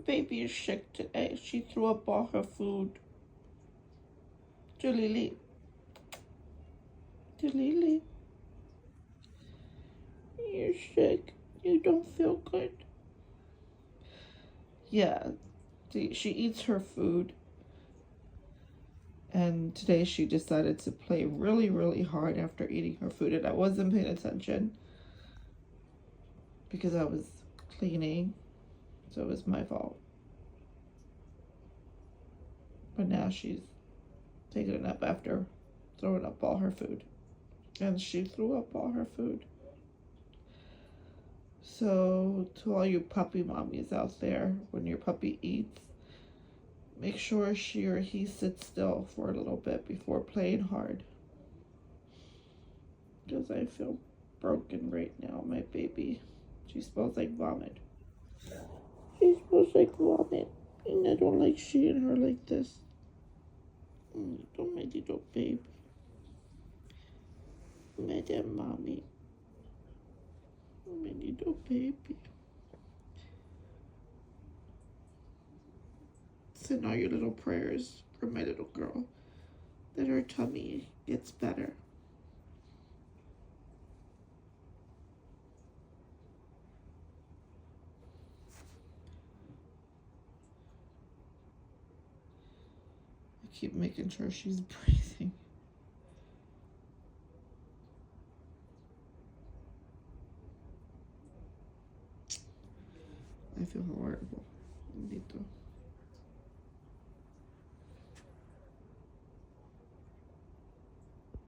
baby is sick today. She threw up all her food. Jalili. Jalili. You're sick. You don't feel good. Yeah. She eats her food. And today she decided to play really, really hard after eating her food. And I wasn't paying attention because I was cleaning. So it was my fault. But now she's taking a nap after throwing up all her food. And she threw up all her food. So to all you puppy mommies out there, when your puppy eats, make sure she or he sits still for a little bit before playing hard. Because I feel broken right now, my baby. She smells like vomit. She smells like vomit. And I don't like seeing her like this. Don't, my little baby. My dear mommy. My little baby. Send all your little prayers for my little girl, that her tummy gets better. I keep making sure she's breathing. I feel horrible. Bendito.